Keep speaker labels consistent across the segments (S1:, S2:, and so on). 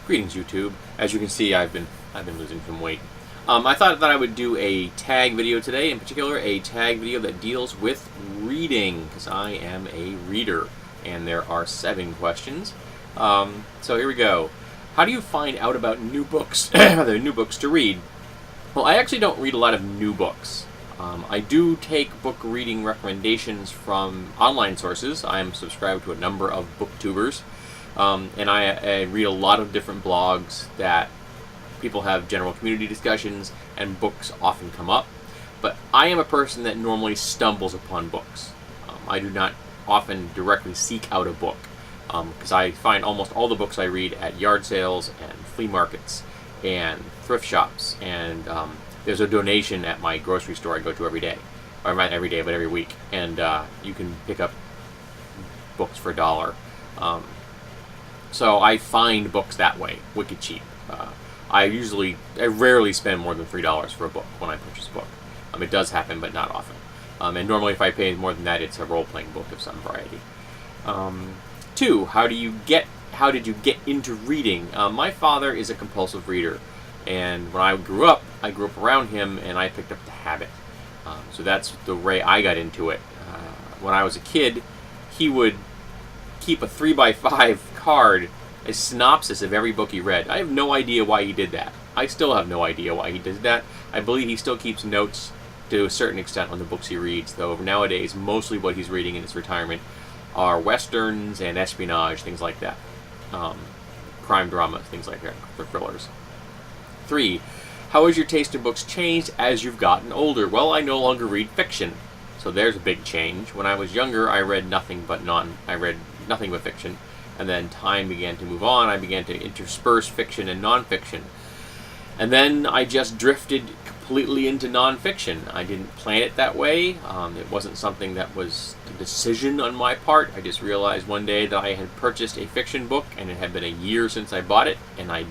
S1: Greetings, YouTube. As you can see, I've been losing some weight. I thought that I would do a tag video today, in particular a tag video that deals with reading, because I am a reader, and there are 7 questions. So here we go. How do you find out about new books, new books to read? Well, I actually don't read a lot of new books. I do take book reading recommendations from online sources. I am subscribed to a number of booktubers. And I read a lot of different blogs that people have general community discussions, and books often come up. But I am a person that normally stumbles upon books. I do not often directly seek out a book, because I find almost all the books I read at yard sales and flea markets and thrift shops. And there's a donation at my grocery store I go to every day. Or not every day, but every week. And you can pick up books for $1. So I find books that way, wicked cheap. I rarely spend more than $3 for a book when I purchase a book. It does happen, but not often. And normally if I pay more than that, it's a role-playing book of some variety. 2, how did you get into reading? My father is a compulsive reader, and when I grew up around him, and I picked up the habit. So that's the way I got into it. When I was a kid, he would keep a 3x5 card, a synopsis of every book he read. I have no idea why he did that. I still have no idea why he did that. I believe he still keeps notes to a certain extent on the books he reads, though nowadays mostly what he's reading in his retirement are westerns and espionage, things like that. Crime dramas, things like that, for thrillers. 3, how has your taste in books changed as you've gotten older? Well, I no longer read fiction, so there's a big change. When I was younger, I read nothing but fiction, and then time began to move on. I began to intersperse fiction and nonfiction, and then I just drifted completely into nonfiction. I didn't plan it that way. It wasn't something that was a decision on my part. I just realized one day that I had purchased a fiction book, and it had been a year since I bought it, and I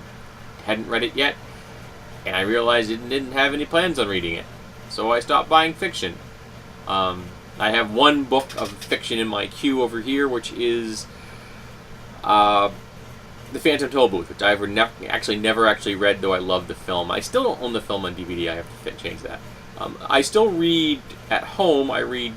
S1: hadn't read it yet, and I realized I didn't have any plans on reading it, so I stopped buying fiction. I have one book of fiction in my queue over here, which is The Phantom Tollbooth, which I've never actually read, though I love the film. I still don't own the film on DVD. I have to change that. I still read at home. I read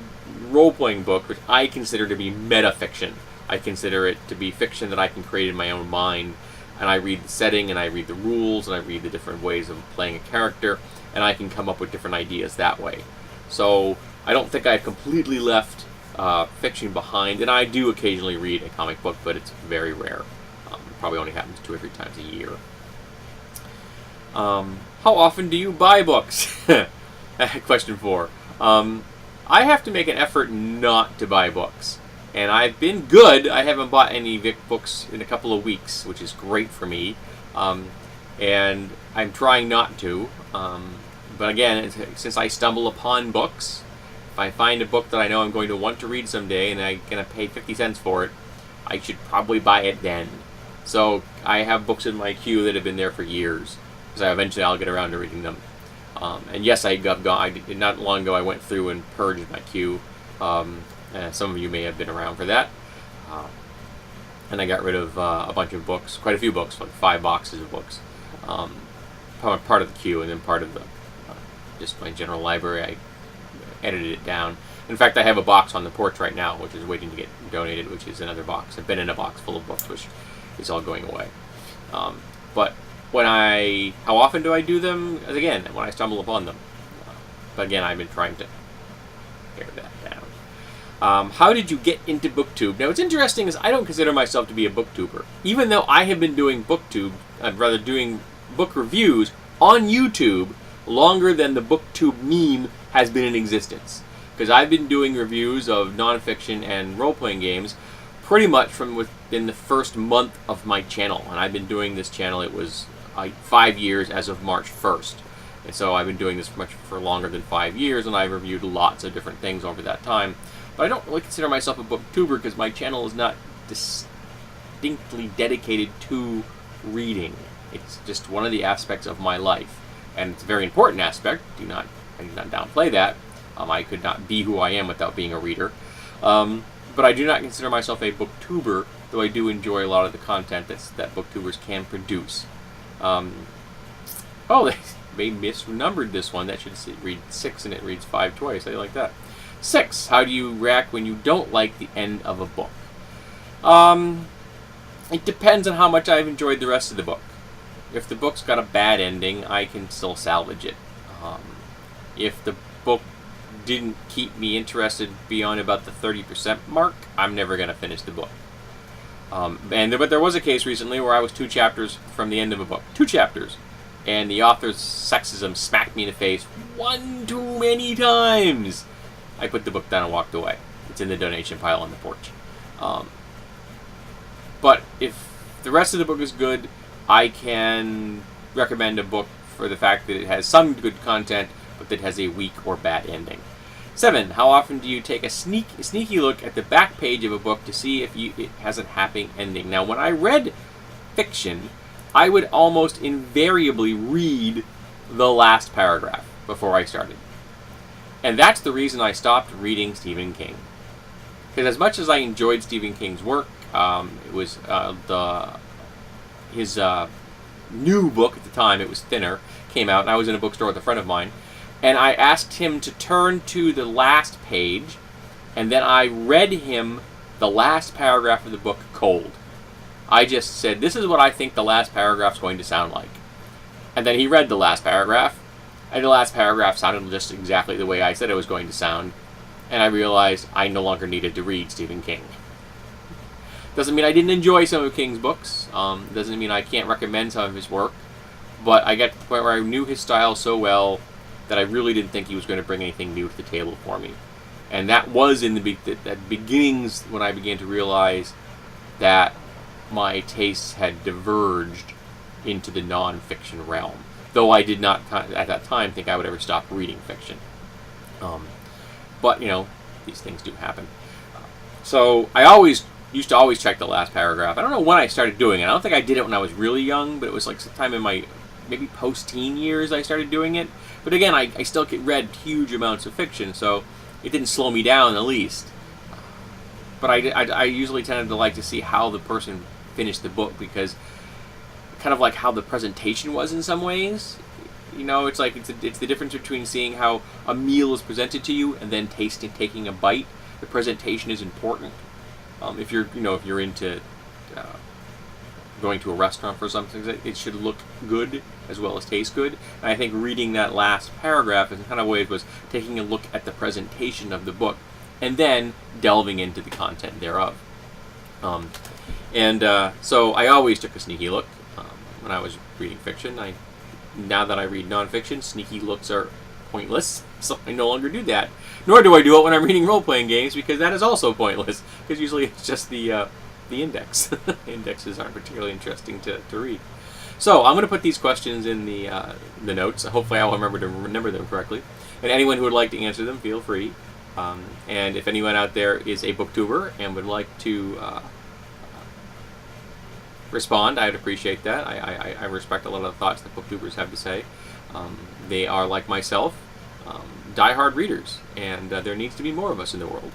S1: role-playing books, which I consider to be metafiction. I consider it to be fiction that I can create in my own mind, and I read the setting, and I read the rules, and I read the different ways of playing a character, and I can come up with different ideas that way. So I don't think I've completely left fiction behind, and I do occasionally read a comic book, but it's very rare. Probably only happens 2 or 3 times a year. How often do you buy books? Question 4. I have to make an effort not to buy books, and I've been good. I haven't bought any books in a couple of weeks, which is great for me, and I'm trying not to. But again, since I stumble upon books, if I find a book that I know I'm going to want to read someday and I'm going to pay 50 cents for it, I should probably buy it then. So I have books in my queue that have been there for years, because eventually I'll get around to reading them. And yes, not long ago I went through and purged my queue. Some of you may have been around for that. And I got rid of a bunch of books, quite a few books, like 5 boxes of books. Part of the queue, and then part of the just my general library. I edited it down. In fact, I have a box on the porch right now, which is waiting to get donated, which is another box. I've been in a box full of books, which is all going away. But how often do I do them? Again, when I stumble upon them. But again, I've been trying to pare that down. How did you get into BookTube? Now, what's interesting is I don't consider myself to be a booktuber, even though I have been doing doing book reviews on YouTube longer than the BookTube meme has been in existence. Because I've been doing reviews of nonfiction and role-playing games pretty much from within the first month of my channel. And I've been doing this channel, it was 5 years as of March 1st. And so I've been doing this for longer than 5 years, and I've reviewed lots of different things over that time. But I don't really consider myself a booktuber because my channel is not distinctly dedicated to reading. It's just one of the aspects of my life. And it's a very important aspect. I do not downplay that. I could not be who I am without being a reader. But I do not consider myself a booktuber though I do enjoy a lot of the content that booktubers can produce. Oh, they misnumbered this one. That should read 6 and it reads 5 twice. I like that. 6. How do you react when you don't like the end of a book? It depends on how much I've enjoyed the rest of the book. If the book's got a bad ending, I can still salvage it. If the book didn't keep me interested beyond about the 30% mark, I'm never going to finish the book. But there was a case recently where I was 2 chapters from the end of a book. 2 chapters. And the author's sexism smacked me in the face one too many times. I put the book down and walked away. It's in the donation pile on the porch. But if the rest of the book is good, I can recommend a book for the fact that it has some good content, but that has a weak or bad ending. 7. How often do you take a sneaky look at the back page of a book to see if it has a happy ending? Now, when I read fiction, I would almost invariably read the last paragraph before I started. And that's the reason I stopped reading Stephen King. Because as much as I enjoyed Stephen King's work, it was his new book at the time, it was thinner, came out, and I was in a bookstore with a friend of mine, and I asked him to turn to the last page, and then I read him the last paragraph of the book cold. I just said, this is what I think the last paragraph's going to sound like. And then he read the last paragraph, and the last paragraph sounded just exactly the way I said it was going to sound, and I realized I no longer needed to read Stephen King. Doesn't mean I didn't enjoy some of King's books, doesn't mean I can't recommend some of his work, but I got to the point where I knew his style so well that I really didn't think he was going to bring anything new to the table for me. And that was in the beginnings when I began to realize that my tastes had diverged into the non-fiction realm, though I did not at that time think I would ever stop reading fiction. But, these things do happen. So I used to always check the last paragraph. I don't know when I started doing it. I don't think I did it when I was really young, but it was like sometime in my maybe post-teen years I started doing it. But again, I still read huge amounts of fiction, so it didn't slow me down in the least. But I usually tended to like to see how the person finished the book, because kind of like how the presentation was in some ways. It's like it's the difference between seeing how a meal is presented to you and then taking a bite. The presentation is important. If you're into going to a restaurant for something, it should look good as well as taste good. And I think reading that last paragraph in kind of ways was taking a look at the presentation of the book and then delving into the content thereof. So I always took a sneaky look when I was reading fiction. Now that I read nonfiction, sneaky looks are pointless, so I no longer do that. Nor do I do it when I'm reading role-playing games, because that is also pointless, because usually it's just the index. Indexes aren't particularly interesting to read. So I'm going to put these questions in the notes. Hopefully I'll remember them correctly. And anyone who would like to answer them, feel free. And if anyone out there is a booktuber and would like to respond, I'd appreciate that. I respect a lot of the thoughts that booktubers have to say. They are, like myself, diehard readers, and there needs to be more of us in the world.